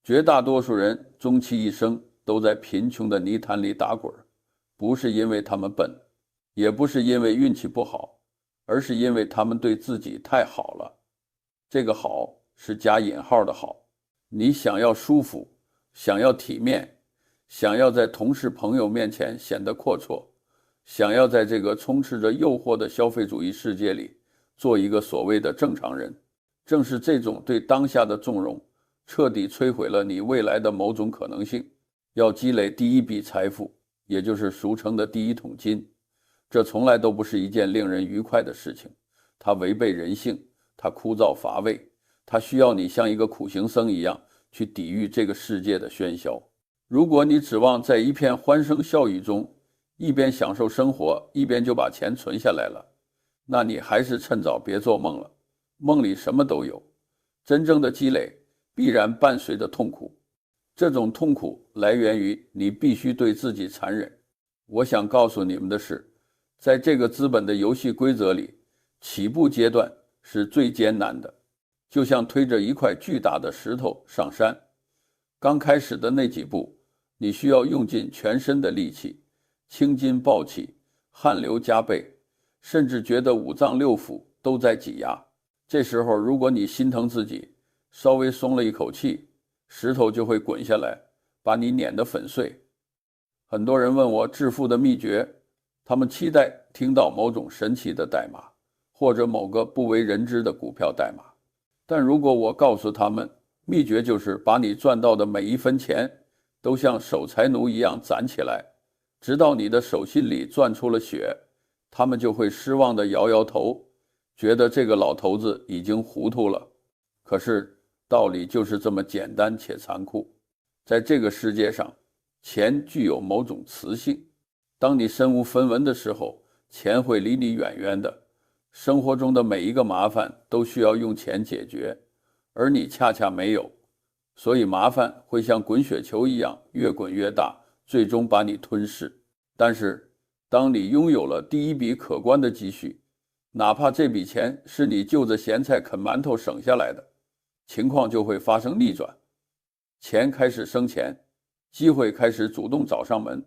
绝大多数人终其一生都在贫穷的泥潭里打滚，不是因为他们笨，也不是因为运气不好，而是因为他们对自己太好了。这个好是加引号的好。你想要舒服，想要体面，想要在同事朋友面前显得阔绰，想要在这个充斥着诱惑的消费主义世界里做一个所谓的正常人。正是这种对当下的纵容，彻底摧毁了你未来的某种可能性。要积累第一笔财富，也就是俗称的第一桶金，这从来都不是一件令人愉快的事情。它违背人性，它枯燥乏味，它需要你像一个苦行僧一样去抵御这个世界的喧嚣。如果你指望在一片欢声笑语中一边享受生活，一边就把钱存下来了，那你还是趁早别做梦了。梦里什么都有，真正的积累必然伴随着痛苦，这种痛苦来源于你必须对自己残忍。我想告诉你们的是，在这个资本的游戏规则里，起步阶段是最艰难的，就像推着一块巨大的石头上山。刚开始的那几步，你需要用尽全身的力气，青筋暴起，汗流浃背，甚至觉得五脏六腑都在挤压。这时候如果你心疼自己，稍微松了一口气，石头就会滚下来，把你碾得粉碎。很多人问我致富的秘诀，他们期待听到某种神奇的代码，或者某个不为人知的股票代码。但如果我告诉他们，秘诀就是把你赚到的每一分钱都像守财奴一样攒起来，直到你的手心里攥出了血，他们就会失望地摇摇头，觉得这个老头子已经糊涂了。可是道理就是这么简单且残酷。在这个世界上，钱具有某种磁性，当你身无分文的时候，钱会离你远远的。生活中的每一个麻烦都需要用钱解决，而你恰恰没有，所以麻烦会像滚雪球一样越滚越大，最终把你吞噬。但是当你拥有了第一笔可观的积蓄，哪怕这笔钱是你就着咸菜啃馒头省下来的，情况就会发生逆转，钱开始生钱，机会开始主动找上门。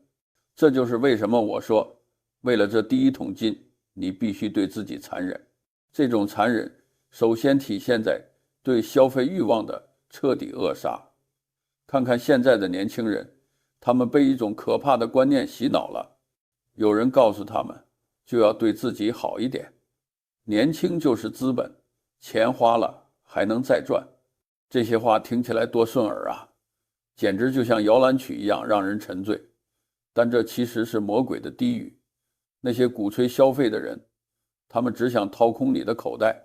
这就是为什么我说，为了这第一桶金，你必须对自己残忍。这种残忍首先体现在对消费欲望的彻底扼杀。看看现在的年轻人，他们被一种可怕的观念洗脑了。有人告诉他们，就要对自己好一点，年轻就是资本，钱花了还能再赚。这些话听起来多顺耳啊，简直就像摇篮曲一样让人沉醉。但这其实是魔鬼的低语。那些鼓吹消费的人，他们只想掏空你的口袋，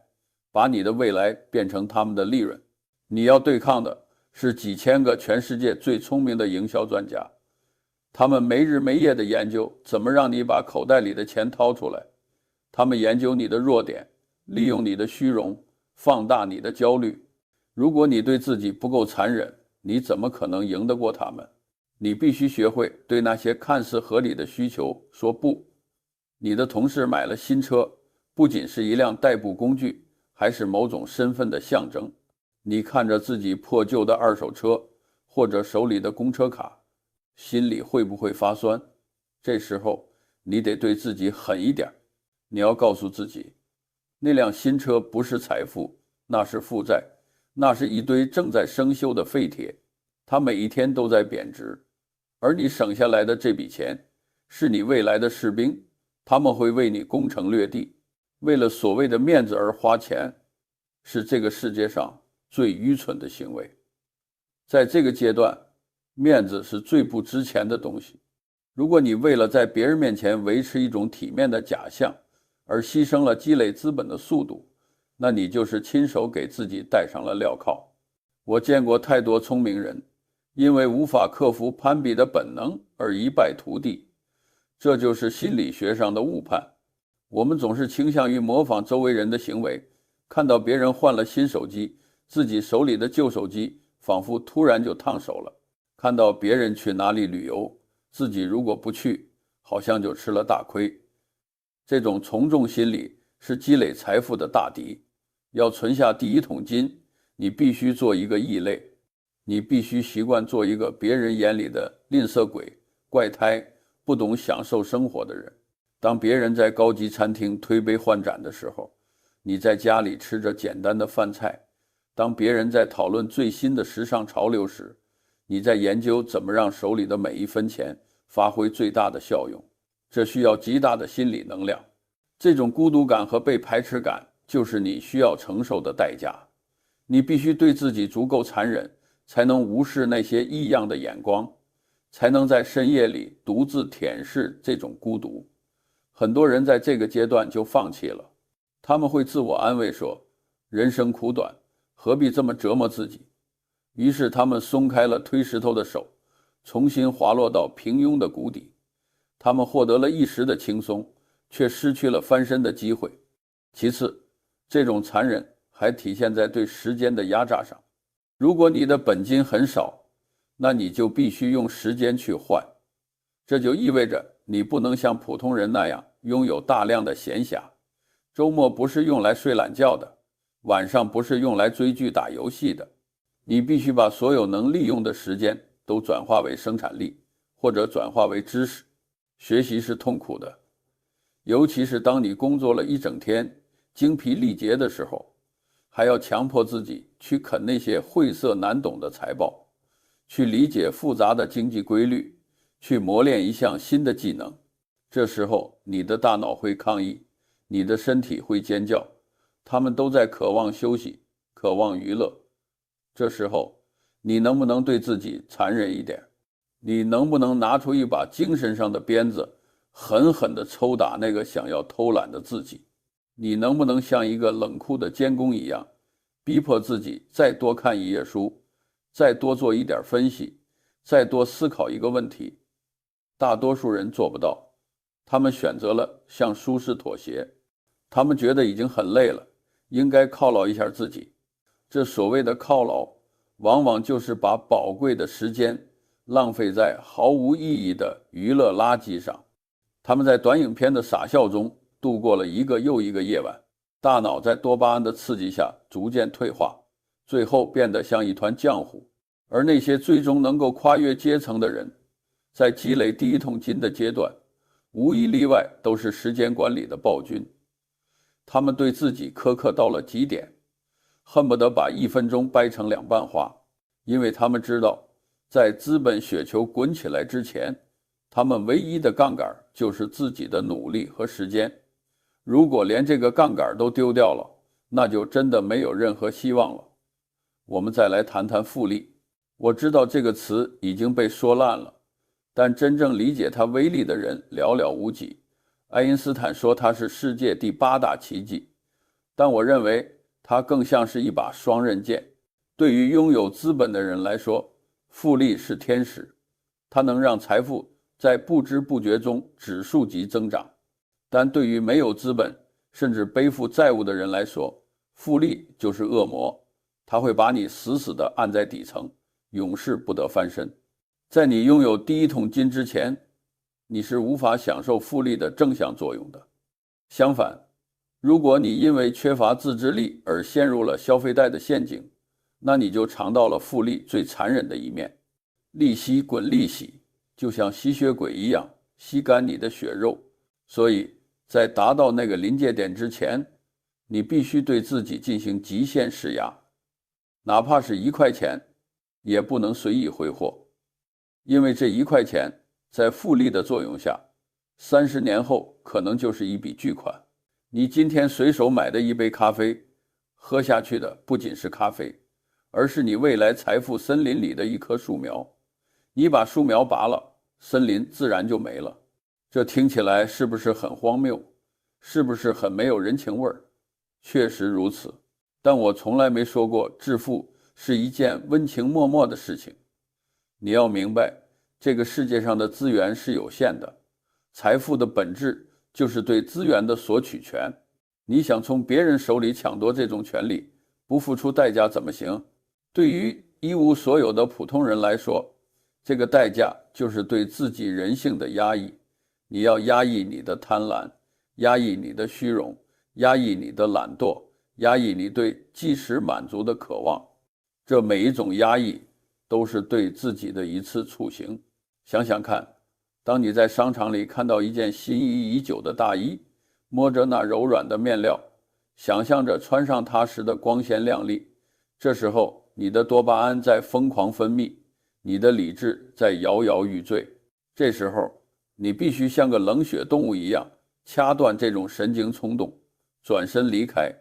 把你的未来变成他们的利润。你要对抗的是几千个全世界最聪明的营销专家，他们没日没夜地研究怎么让你把口袋里的钱掏出来。他们研究你的弱点，利用你的虚荣，放大你的焦虑。如果你对自己不够残忍，你怎么可能赢得过他们？你必须学会对那些看似合理的需求说不。你的同事买了新车，不仅是一辆代步工具，还是某种身份的象征。你看着自己破旧的二手车，或者手里的公车卡，心里会不会发酸？这时候你得对自己狠一点。你要告诉自己，那辆新车不是财富，那是负债，那是一堆正在生锈的废铁，它每一天都在贬值。而你省下来的这笔钱，是你未来的士兵，他们会为你攻城略地。为了所谓的面子而花钱，是这个世界上最愚蠢的行为。在这个阶段，面子是最不值钱的东西。如果你为了在别人面前维持一种体面的假象，而牺牲了积累资本的速度，那你就是亲手给自己戴上了镣铐。我见过太多聪明人，因为无法克服攀比的本能而一败涂地。这就是心理学上的误判。我们总是倾向于模仿周围人的行为，看到别人换了新手机，自己手里的旧手机仿佛突然就烫手了。看到别人去哪里旅游，自己如果不去，好像就吃了大亏。这种从众心理是积累财富的大敌。要存下第一桶金，你必须做一个异类。你必须习惯做一个别人眼里的吝啬鬼、怪胎，不懂享受生活的人。当别人在高级餐厅推杯换盏的时候，你在家里吃着简单的饭菜；当别人在讨论最新的时尚潮流时，你在研究怎么让手里的每一分钱发挥最大的效用。这需要极大的心理能量。这种孤独感和被排斥感就是你需要承受的代价。你必须对自己足够残忍，才能无视那些异样的眼光，才能在深夜里独自舔舐这种孤独。很多人在这个阶段就放弃了，他们会自我安慰说，人生苦短，何必这么折磨自己？于是他们松开了推石头的手，重新滑落到平庸的谷底。他们获得了一时的轻松，却失去了翻身的机会。其次，这种残忍还体现在对时间的压榨上。如果你的本金很少，那你就必须用时间去换。这就意味着你不能像普通人那样拥有大量的闲暇。周末不是用来睡懒觉的，晚上不是用来追剧打游戏的。你必须把所有能利用的时间都转化为生产力，或者转化为知识。学习是痛苦的，尤其是当你工作了一整天，精疲力竭的时候，还要强迫自己去啃那些晦涩难懂的财报，去理解复杂的经济规律，去磨练一项新的技能。这时候，你的大脑会抗议，你的身体会尖叫，他们都在渴望休息，渴望娱乐。这时候，你能不能对自己残忍一点？你能不能拿出一把精神上的鞭子，狠狠地抽打那个想要偷懒的自己？你能不能像一个冷酷的监工一样，逼迫自己再多看一页书，再多做一点分析，再多思考一个问题？大多数人做不到，他们选择了向舒适妥协，他们觉得已经很累了，应该犒劳一下自己。这所谓的犒劳，往往就是把宝贵的时间浪费在毫无意义的娱乐垃圾上。他们在短影片的傻笑中度过了一个又一个夜晚，大脑在多巴胺的刺激下逐渐退化，最后变得像一团浆糊。而那些最终能够跨越阶层的人，在积累第一桶金的阶段，无一例外都是时间管理的暴君。他们对自己苛刻到了极点，恨不得把1分钟掰成2瓣花，因为他们知道，在资本雪球滚起来之前，他们唯一的杠杆就是自己的努力和时间。如果连这个杠杆都丢掉了，那就真的没有任何希望了。我们再来谈谈复利。我知道这个词已经被说烂了，但真正理解它威力的人寥寥无几。爱因斯坦说它是世界第8大奇迹，但我认为它更像是一把双刃剑。对于拥有资本的人来说，复利是天使，它能让财富在不知不觉中指数级增长。但对于没有资本甚至背负债务的人来说，复利就是恶魔，它会把你死死地按在底层，永世不得翻身。在你拥有第一桶金之前，你是无法享受复利的正向作用的。相反，如果你因为缺乏自制力而陷入了消费贷的陷阱，那你就尝到了复利最残忍的一面。利息滚利息，就像吸血鬼一样吸干你的血肉。所以在达到那个临界点之前，你必须对自己进行极限施压，哪怕是1块钱也不能随意挥霍，因为这1块钱在复利的作用下，30年后可能就是一笔巨款。你今天随手买的一杯咖啡，喝下去的不仅是咖啡，而是你未来财富森林里的一棵树苗。你把树苗拔了，森林自然就没了。这听起来是不是很荒谬？是不是很没有人情味儿？确实如此，但我从来没说过致富是一件温情脉脉的事情。你要明白，这个世界上的资源是有限的，财富的本质就是对资源的索取权。你想从别人手里抢夺这种权利，不付出代价怎么行？对于一无所有的普通人来说，这个代价就是对自己人性的压抑。你要压抑你的贪婪，压抑你的虚荣，压抑你的懒惰，压抑你对即时满足的渴望。这每一种压抑都是对自己的一次处刑。想想看，当你在商场里看到一件心仪已久的大衣，摸着那柔软的面料，想象着穿上它时的光鲜亮丽，这时候你的多巴胺在疯狂分泌，你的理智在摇摇欲坠。这时候你必须像个冷血动物一样掐断这种神经冲动，转身离开。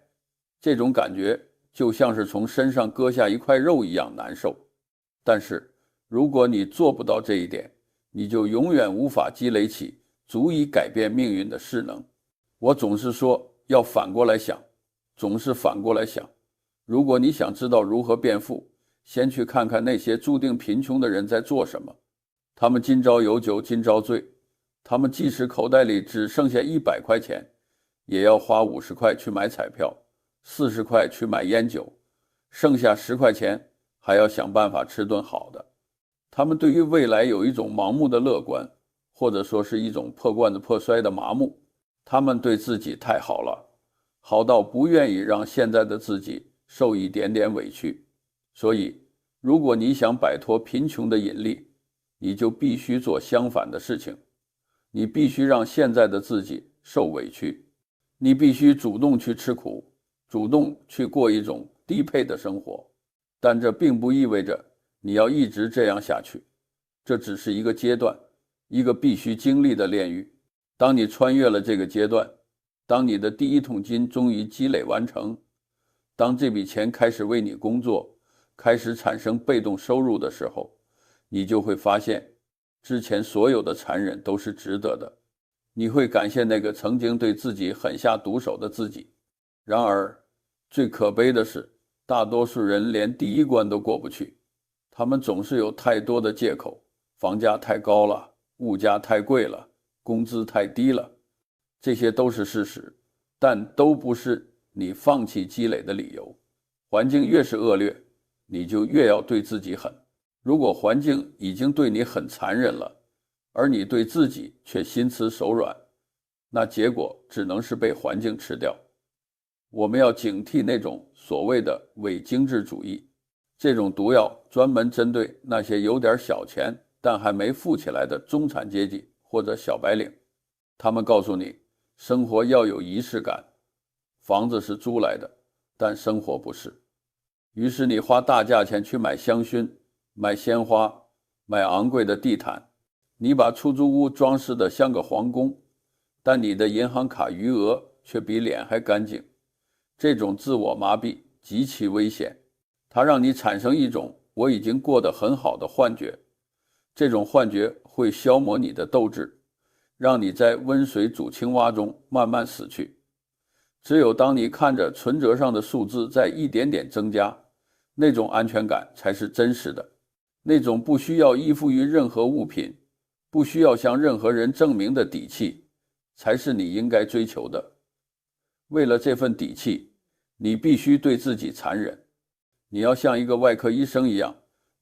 这种感觉就像是从身上割下一块肉一样难受。但是如果你做不到这一点，你就永远无法积累起足以改变命运的势能。我总是说要反过来想，总是反过来想。如果你想知道如何变富，先去看看那些注定贫穷的人在做什么。他们今朝有酒今朝醉，他们即使口袋里只剩下100块钱，也要花50块去买彩票，40块去买烟酒，剩下10块钱还要想办法吃顿好的。他们对于未来有一种盲目的乐观，或者说是一种破罐子破摔的麻木。他们对自己太好了，好到不愿意让现在的自己受一点点委屈。所以如果你想摆脱贫穷的引力，你就必须做相反的事情。你必须让现在的自己受委屈，你必须主动去吃苦，主动去过一种低配的生活。但这并不意味着你要一直这样下去，这只是一个阶段，一个必须经历的炼狱。当你穿越了这个阶段，当你的第一桶金终于积累完成，当这笔钱开始为你工作，开始产生被动收入的时候，你就会发现之前所有的残忍都是值得的。你会感谢那个曾经对自己狠下毒手的自己。然而最可悲的是，大多数人连第一关都过不去。他们总是有太多的借口，房价太高了，物价太贵了，工资太低了。这些都是事实，但都不是你放弃积累的理由。环境越是恶劣，你就越要对自己狠。如果环境已经对你很残忍了，而你对自己却心慈手软，那结果只能是被环境吃掉。我们要警惕那种所谓的伪精致主义，这种毒药专门针对那些有点小钱但还没富起来的中产阶级或者小白领。他们告诉你，生活要有仪式感，房子是租来的，但生活不是。于是你花大价钱去买香薰，买鲜花，买昂贵的地毯，你把出租屋装饰得像个皇宫，但你的银行卡余额却比脸还干净。这种自我麻痹极其危险，它让你产生一种我已经过得很好的幻觉。这种幻觉会消磨你的斗志，让你在温水煮青蛙中慢慢死去。只有当你看着存折上的数字在一点点增加，那种安全感才是真实的。那种不需要依附于任何物品，不需要向任何人证明的底气，才是你应该追求的。为了这份底气，你必须对自己残忍。你要像一个外科医生一样，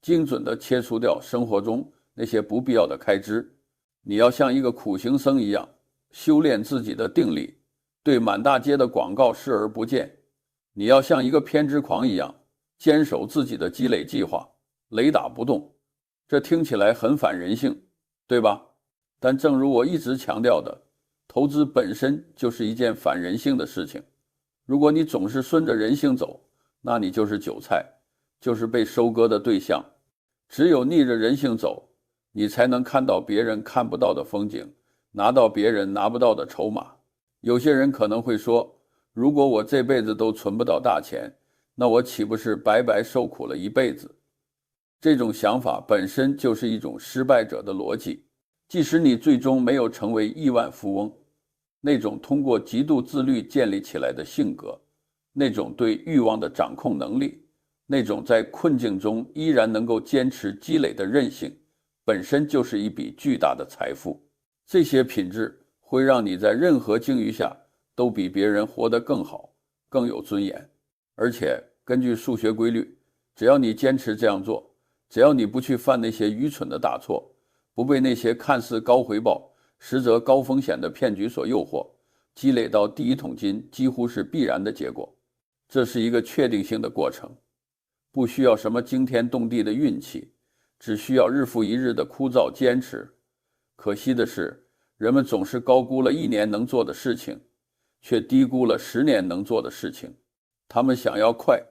精准地切除掉生活中那些不必要的开支。你要像一个苦行僧一样，修炼自己的定力，对满大街的广告视而不见。你要像一个偏执狂一样，坚守自己的积累计划，雷打不动。这听起来很反人性，对吧？但正如我一直强调的，投资本身就是一件反人性的事情。如果你总是顺着人性走，那你就是韭菜，就是被收割的对象。只有逆着人性走，你才能看到别人看不到的风景，拿到别人拿不到的筹码。有些人可能会说，如果我这辈子都存不到大钱，那我岂不是白白受苦了一辈子？这种想法本身就是一种失败者的逻辑。即使你最终没有成为亿万富翁，那种通过极度自律建立起来的性格，那种对欲望的掌控能力，那种在困境中依然能够坚持积累的韧性，本身就是一笔巨大的财富。这些品质会让你在任何境遇下都比别人活得更好，更有尊严。而且根据数学规律，只要你坚持这样做，只要你不去犯那些愚蠢的大错，不被那些看似高回报实则高风险的骗局所诱惑，积累到第一桶金几乎是必然的结果。这是一个确定性的过程，不需要什么惊天动地的运气，只需要日复一日的枯燥坚持。可惜的是，人们总是高估了1年能做的事情，却低估了10年能做的事情。他们想要快，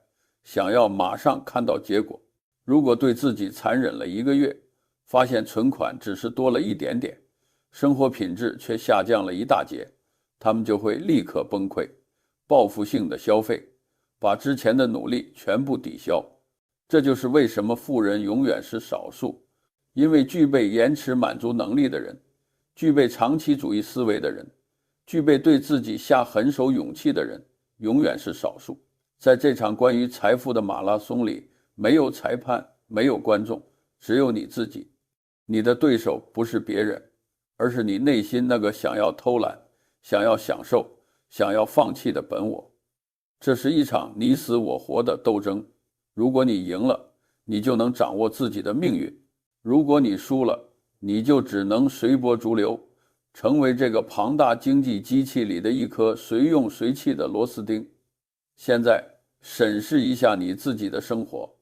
想要马上看到结果。如果对自己残忍了1个月，发现存款只是多了一点点，生活品质却下降了一大截，他们就会立刻崩溃，报复性的消费，把之前的努力全部抵消。这就是为什么富人永远是少数，因为具备延迟满足能力的人，具备长期主义思维的人，具备对自己下狠手勇气的人，永远是少数。在这场关于财富的马拉松里，没有裁判，没有观众，只有你自己。你的对手不是别人，而是你内心那个想要偷懒、想要享受、想要放弃的本我。这是一场你死我活的斗争。如果你赢了，你就能掌握自己的命运；如果你输了，你就只能随波逐流，成为这个庞大经济机器里的一颗随用随弃的螺丝钉。现在审视一下你自己的生活，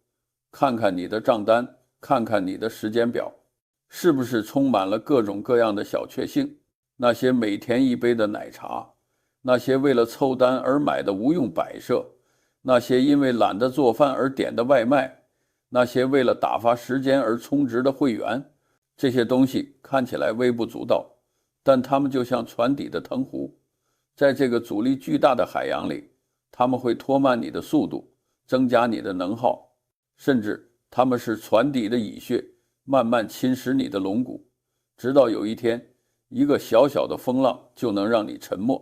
看看你的账单，看看你的时间表，是不是充满了各种各样的小确幸？那些每天一杯的奶茶，那些为了凑单而买的无用摆设，那些因为懒得做饭而点的外卖，那些为了打发时间而充值的会员，这些东西看起来微不足道，但它们就像船底的藤壶，在这个阻力巨大的海洋里，它们会拖慢你的速度，增加你的能耗，甚至它们是船底的蚁穴，慢慢侵蚀你的龙骨，直到有一天，一个小小的风浪就能让你沉没。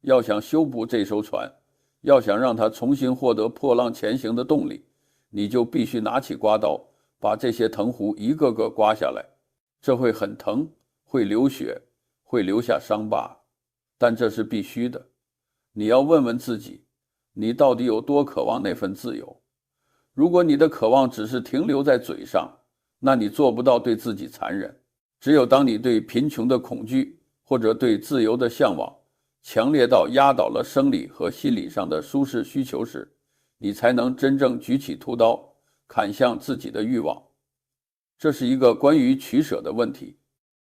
要想修补这艘船，要想让它重新获得破浪前行的动力，你就必须拿起刮刀，把这些藤壶一个个刮下来。这会很疼，会流血，会留下伤疤，但这是必须的。你要问问自己，你到底有多渴望那份自由？如果你的渴望只是停留在嘴上，那你做不到对自己残忍。只有当你对贫穷的恐惧，或者对自由的向往强烈到压倒了生理和心理上的舒适需求时，你才能真正举起屠刀，砍向自己的欲望。这是一个关于取舍的问题，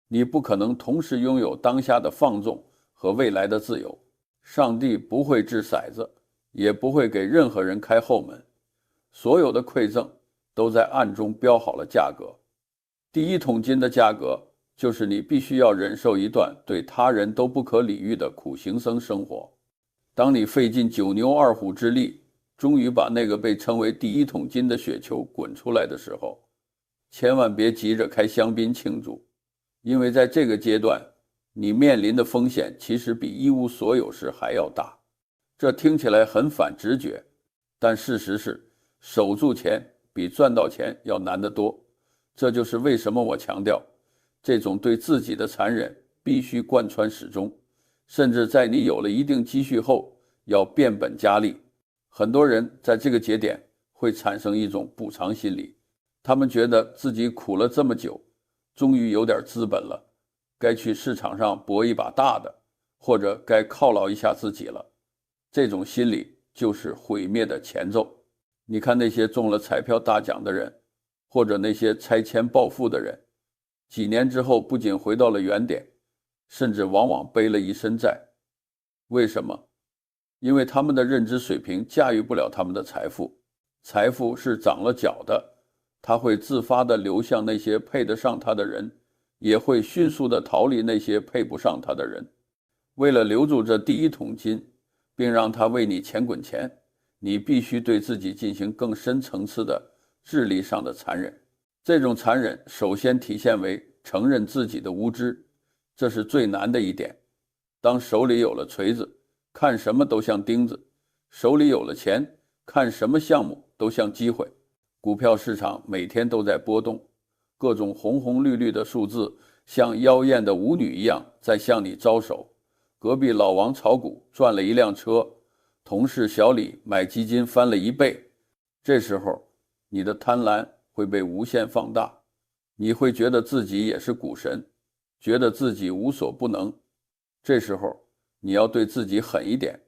你不可能同时拥有当下的放纵和未来的自由。上帝不会掷骰子，也不会给任何人开后门，所有的馈赠都在暗中标好了价格。第1桶金的价格就是你必须要忍受一段对他人都不可理喻的苦行僧生活。当你费尽9牛2虎之力，终于把那个被称为第1桶金的雪球滚出来的时候，千万别急着开香槟庆祝，因为在这个阶段，你面临的风险其实比一无所有时还要大。这听起来很反直觉，但事实是，守住钱比赚到钱要难得多。这就是为什么我强调，这种对自己的残忍必须贯穿始终，甚至在你有了一定积蓄后，要变本加厉。很多人在这个节点会产生一种补偿心理，他们觉得自己苦了这么久，终于有点资本了，该去市场上搏一把大的，或者该犒劳一下自己了。这种心理就是毁灭的前奏。你看那些中了彩票大奖的人，或者那些拆迁暴富的人，几年之后不仅回到了原点，甚至往往背了一身债。为什么？因为他们的认知水平驾驭不了他们的财富。财富是长了脚的，它会自发地流向那些配得上它的人，也会迅速地逃离那些配不上它的人。为了留住这第1桶金，并让它为你钱滚钱，你必须对自己进行更深层次的智力上的残忍。这种残忍首先体现为承认自己的无知，这是最难的一点。当手里有了锤子，看什么都像钉子；手里有了钱，看什么项目都像机会。股票市场每天都在波动，各种红红绿绿的数字像妖艳的舞女一样在向你招手。隔壁老王炒股赚了1辆车，同事小李买基金翻了1倍。这时候你的贪婪会被无限放大，你会觉得自己也是股神，觉得自己无所不能。这时候你要对自己狠一点，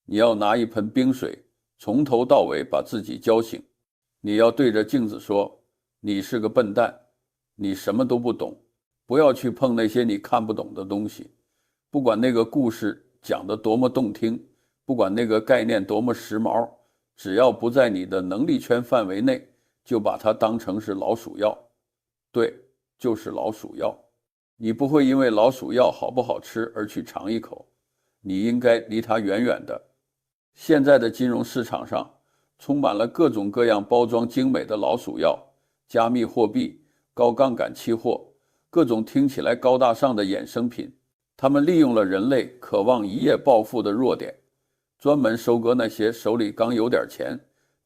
你要拿一盆冰水从头到尾把自己浇醒。你要对着镜子说，你是个笨蛋，你什么都不懂，不要去碰那些你看不懂的东西。不管那个故事讲得多么动听，不管那个概念多么时髦，只要不在你的能力圈范围内，就把它当成是老鼠药。对，就是老鼠药。你不会因为老鼠药好不好吃而去尝一口，你应该离它远远的。现在的金融市场上充满了各种各样包装精美的老鼠药，加密货币、高杠杆期货，各种听起来高大上的衍生品。他们利用了人类渴望一夜暴富的弱点，专门收割那些手里刚有点钱、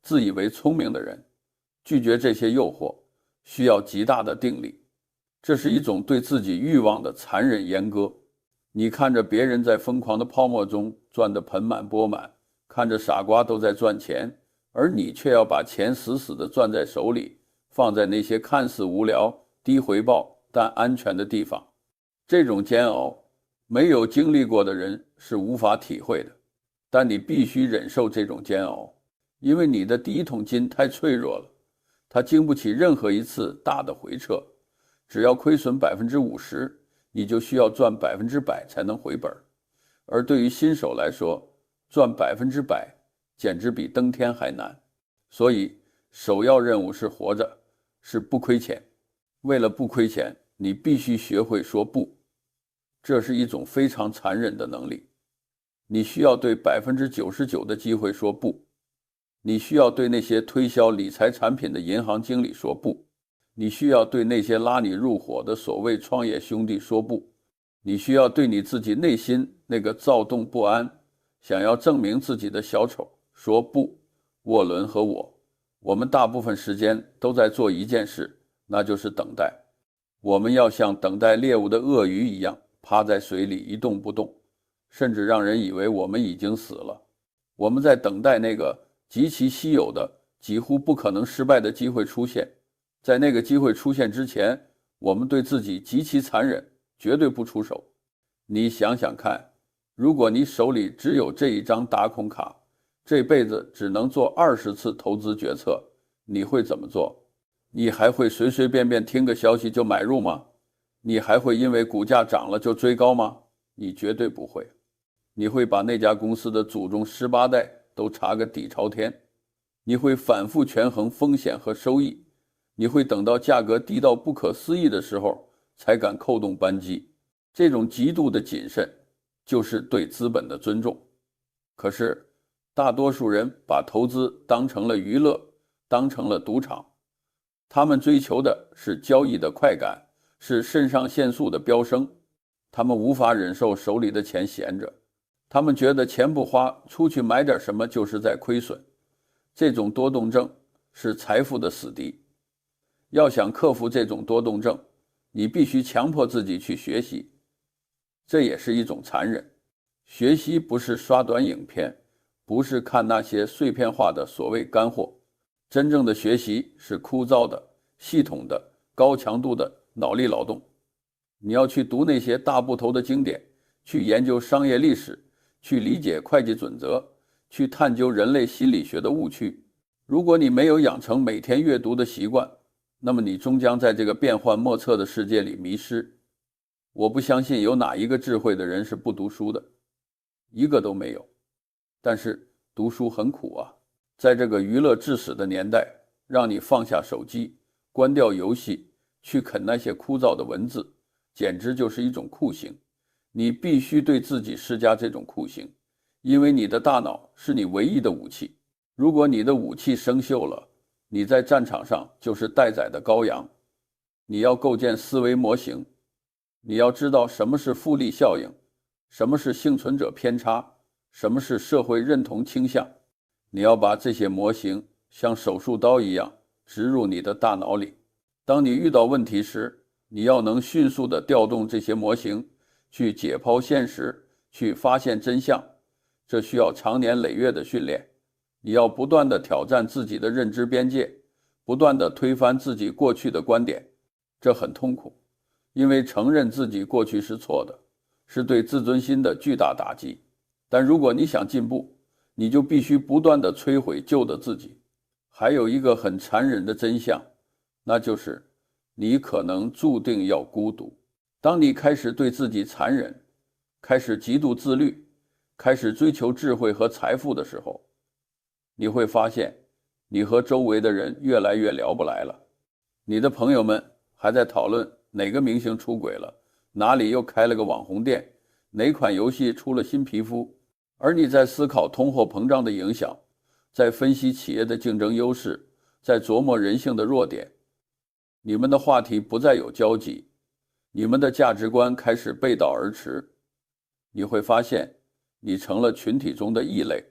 自以为聪明的人。拒绝这些诱惑需要极大的定力，这是一种对自己欲望的残忍阉割。你看着别人在疯狂的泡沫中赚得盆满钵满，看着傻瓜都在赚钱，而你却要把钱死死地攥在手里，放在那些看似无聊、低回报但安全的地方。这种煎熬，没有经历过的人是无法体会的，但你必须忍受这种煎熬，因为你的第一桶金太脆弱了，它经不起任何一次大的回撤。只要亏损 50%， 你就需要赚 100% 才能回本。而对于新手来说，赚 100% 简直比登天还难。所以首要任务是活着，是不亏钱。为了不亏钱，你必须学会说不。这是一种非常残忍的能力。你需要对 99% 的机会说不。你需要对那些推销理财产品的银行经理说不。你需要对那些拉你入伙的所谓创业兄弟说不。你需要对你自己内心那个躁动不安、想要证明自己的小丑说不。沃伦和我们大部分时间都在做一件事，那就是等待。我们要像等待猎物的鳄鱼一样，趴在水里一动不动，甚至让人以为我们已经死了。我们在等待那个极其稀有的、几乎不可能失败的机会出现。在那个机会出现之前，我们对自己极其残忍，绝对不出手。你想想看，如果你手里只有这一张打孔卡，这辈子只能做20次投资决策，你会怎么做？你还会随随便便听个消息就买入吗？你还会因为股价涨了就追高吗？你绝对不会。你会把那家公司的祖宗18代都查个底朝天。你会反复权衡风险和收益。你会等到价格低到不可思议的时候才敢扣动扳机。这种极度的谨慎就是对资本的尊重。可是大多数人把投资当成了娱乐，当成了赌场。他们追求的是交易的快感，是肾上腺素的飙升。他们无法忍受手里的钱闲着，他们觉得钱不花，出去买点什么就是在亏损。这种多动症是财富的死敌。要想克服这种多动症，你必须强迫自己去学习，这也是一种残忍。学习不是刷短影片，不是看那些碎片化的所谓干货。真正的学习是枯燥的、系统的、高强度的脑力劳动。你要去读那些大部头的经典，去研究商业历史，去理解会计准则，去探究人类心理学的误区。如果你没有养成每天阅读的习惯，那么你终将在这个变幻莫测的世界里迷失。我不相信有哪一个智慧的人是不读书的，一个都没有。但是读书很苦啊，在这个娱乐至死的年代，让你放下手机，关掉游戏，去啃那些枯燥的文字，简直就是一种酷刑。你必须对自己施加这种酷刑，因为你的大脑是你唯一的武器。如果你的武器生锈了，你在战场上就是待宰的羔羊。你要构建思维模型，你要知道什么是复利效应，什么是幸存者偏差，什么是社会认同倾向。你要把这些模型像手术刀一样植入你的大脑里。当你遇到问题时，你要能迅速地调动这些模型，去解剖现实，去发现真相。这需要长年累月的训练。你要不断地挑战自己的认知边界，不断地推翻自己过去的观点。这很痛苦，因为承认自己过去是错的，是对自尊心的巨大打击。但如果你想进步，你就必须不断地摧毁旧的自己。还有一个很残忍的真相，那就是你可能注定要孤独。当你开始对自己残忍，开始极度自律，开始追求智慧和财富的时候，你会发现你和周围的人越来越聊不来了。你的朋友们还在讨论哪个明星出轨了，哪里又开了个网红店，哪款游戏出了新皮肤，而你在思考通货膨胀的影响，在分析企业的竞争优势，在琢磨人性的弱点。你们的话题不再有交集，你们的价值观开始背道而驰。你会发现你成了群体中的异类，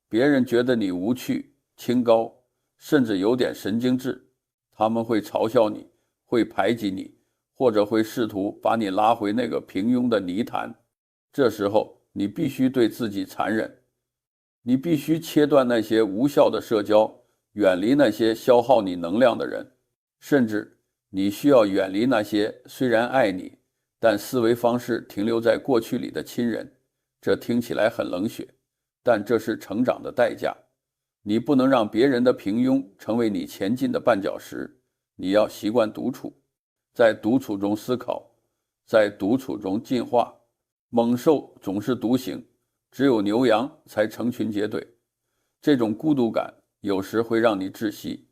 别人觉得你无趣、清高，甚至有点神经质，他们会嘲笑你，会排挤你，或者会试图把你拉回那个平庸的泥潭。这时候你必须对自己残忍，你必须切断那些无效的社交，远离那些消耗你能量的人，甚至你需要远离那些虽然爱你，但思维方式停留在过去里的亲人。这听起来很冷血，但这是成长的代价。你不能让别人的平庸成为你前进的绊脚石，你要习惯独处，在独处中思考，在独处中进化。猛兽总是独行，只有牛羊才成群结队。这种孤独感有时会让你窒息，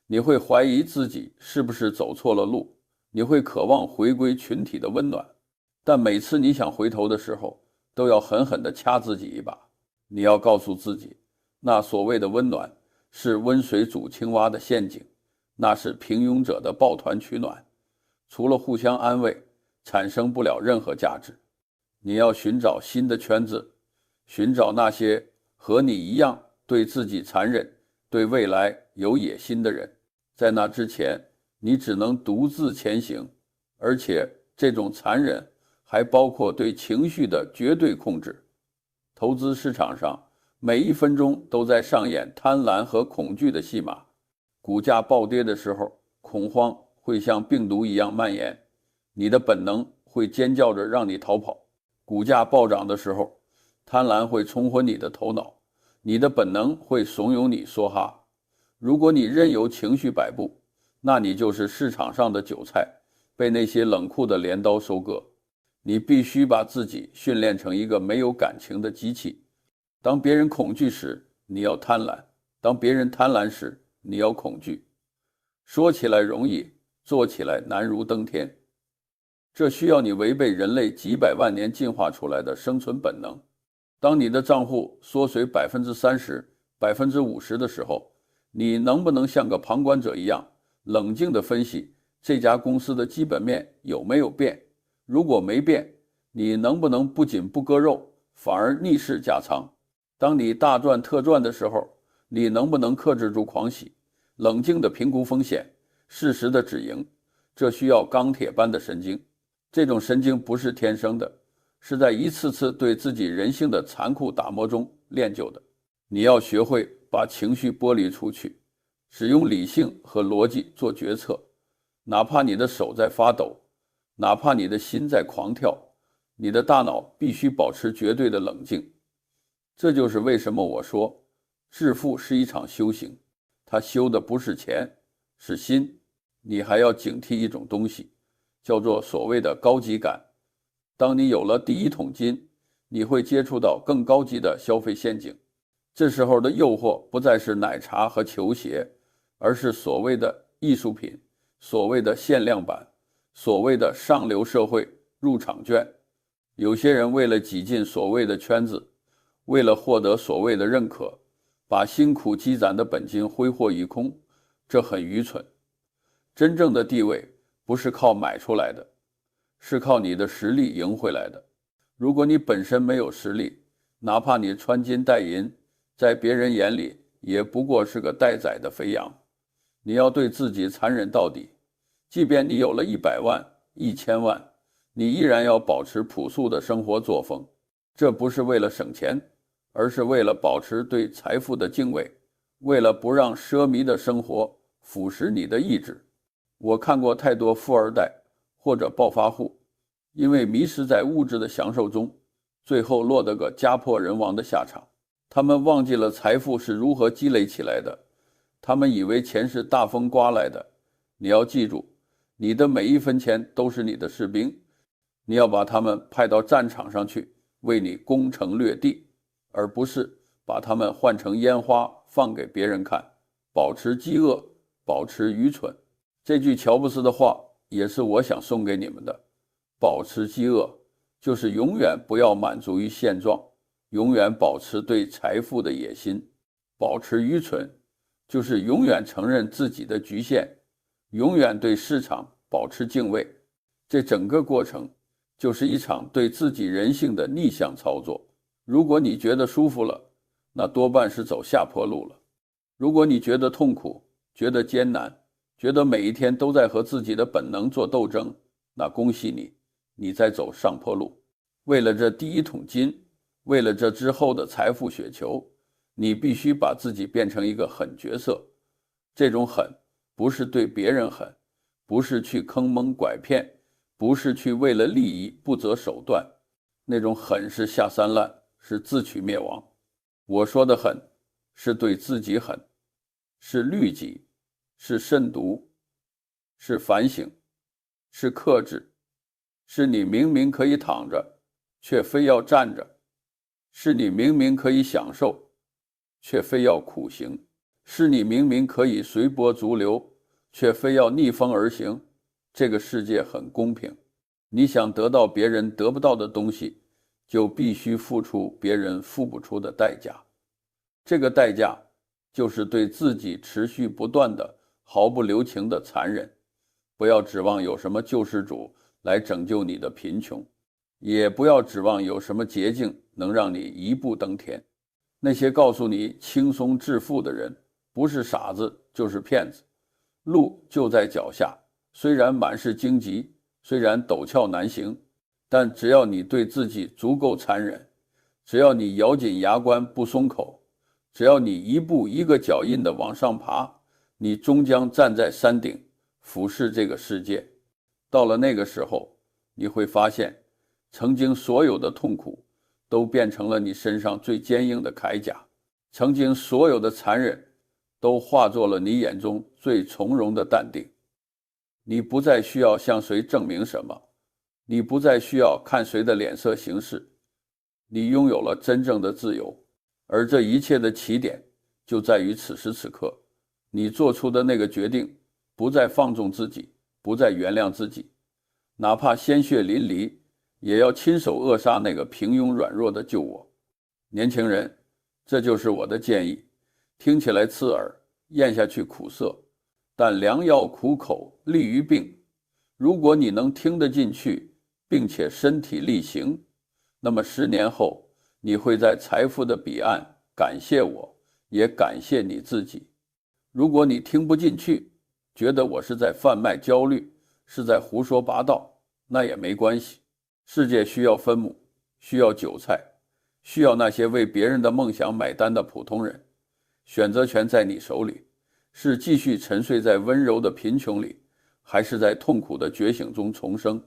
你会怀疑自己是不是走错了路，你会渴望回归群体的温暖，但每次你想回头的时候，都要狠狠地掐自己一把。你要告诉自己，那所谓的温暖是温水煮青蛙的陷阱，那是平庸者的抱团取暖，除了互相安慰，产生不了任何价值。你要寻找新的圈子，寻找那些和你一样对自己残忍，对未来有野心的人。在那之前，你只能独自前行，而且这种残忍还包括对情绪的绝对控制。投资市场上每一分钟都在上演贪婪和恐惧的戏码，股价暴跌的时候，恐慌会像病毒一样蔓延，你的本能会尖叫着让你逃跑。股价暴涨的时候，贪婪会冲昏你的头脑，你的本能会怂恿你梭哈。如果你任由情绪摆布，那你就是市场上的韭菜，被那些冷酷的镰刀收割。你必须把自己训练成一个没有感情的机器。当别人恐惧时，你要贪婪；当别人贪婪时，你要恐惧。说起来容易，做起来难如登天。这需要你违背人类几百万年进化出来的生存本能。当你的账户缩水30%、50%的时候，你能不能像个旁观者一样，冷静地分析这家公司的基本面有没有变？如果没变，你能不能不仅不割肉，反而逆势加仓？当你大赚特赚的时候，你能不能克制住狂喜，冷静地评估风险，适时地止盈？这需要钢铁般的神经。这种神经不是天生的，是在一次次对自己人性的残酷打磨中练就的。你要学会把情绪剥离出去，使用理性和逻辑做决策，哪怕你的手在发抖，哪怕你的心在狂跳，你的大脑必须保持绝对的冷静。这就是为什么我说，致富是一场修行，它修的不是钱，是心。你还要警惕一种东西，叫做所谓的高级感。当你有了第一桶金，你会接触到更高级的消费陷阱。这时候的诱惑不再是奶茶和球鞋，而是所谓的艺术品，所谓的限量版，所谓的上流社会入场券。有些人为了挤进所谓的圈子，为了获得所谓的认可，把辛苦积攒的本金挥霍一空，这很愚蠢。真正的地位不是靠买出来的，是靠你的实力赢回来的。如果你本身没有实力，哪怕你穿金戴银，在别人眼里也不过是个待宰的肥羊。你要对自己残忍到底，即便你有了100万、1000万，你依然要保持朴素的生活作风。这不是为了省钱，而是为了保持对财富的敬畏，为了不让奢靡的生活腐蚀你的意志。我看过太多富二代或者暴发户，因为迷失在物质的享受中，最后落得个家破人亡的下场。他们忘记了财富是如何积累起来的，他们以为钱是大风刮来的，你要记住，你的每一分钱都是你的士兵，你要把他们派到战场上去，为你攻城略地，而不是把他们换成烟花放给别人看。保持饥饿，保持愚蠢。这句乔布斯的话也是我想送给你们的。保持饥饿，就是永远不要满足于现状，永远保持对财富的野心。保持愚蠢，就是永远承认自己的局限，永远对市场保持敬畏。这整个过程就是一场对自己人性的逆向操作。如果你觉得舒服了，那多半是走下坡路了。如果你觉得痛苦，觉得艰难，觉得每一天都在和自己的本能做斗争，那恭喜你，你在走上坡路。为了这第一桶金，为了这之后的财富雪球，你必须把自己变成一个狠角色。这种狠不是对别人狠，不是去坑蒙拐骗，不是去为了利益不择手段，那种狠是下三滥，是自取灭亡。我说的狠是对自己狠，是律己，是慎独，是反省，是克制，是你明明可以躺着，却非要站着，是你明明可以享受，却非要苦行，是你明明可以随波逐流，却非要逆风而行。这个世界很公平，你想得到别人得不到的东西，就必须付出别人付不出的代价。这个代价就是对自己持续不断的毫不留情的残忍。不要指望有什么救世主来拯救你的贫穷，也不要指望有什么捷径能让你一步登天。那些告诉你轻松致富的人，不是傻子就是骗子。路就在脚下，虽然满是荆棘，虽然陡峭难行，但只要你对自己足够残忍，只要你咬紧牙关不松口，只要你一步一个脚印地往上爬，你终将站在山顶，俯视这个世界。到了那个时候，你会发现，曾经所有的痛苦都变成了你身上最坚硬的铠甲，曾经所有的残忍都化作了你眼中最从容的淡定。你不再需要向谁证明什么，你不再需要看谁的脸色行事，你拥有了真正的自由。而这一切的起点就在于此时此刻，你做出的那个决定，不再放纵自己，不再原谅自己，哪怕鲜血淋漓，也要亲手扼杀那个平庸软弱的旧我。年轻人，这就是我的建议，听起来刺耳，咽下去苦涩，但良药苦口利于病。如果你能听得进去，并且身体力行，那么10年后，你会在财富的彼岸感谢我，也感谢你自己。如果你听不进去，觉得我是在贩卖焦虑，是在胡说八道，那也没关系。世界需要分母，需要韭菜，需要那些为别人的梦想买单的普通人。选择权在你手里，是继续沉睡在温柔的贫穷里，还是在痛苦的觉醒中重生？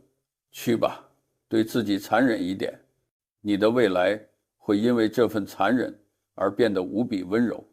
去吧，对自己残忍一点，你的未来会因为这份残忍而变得无比温柔。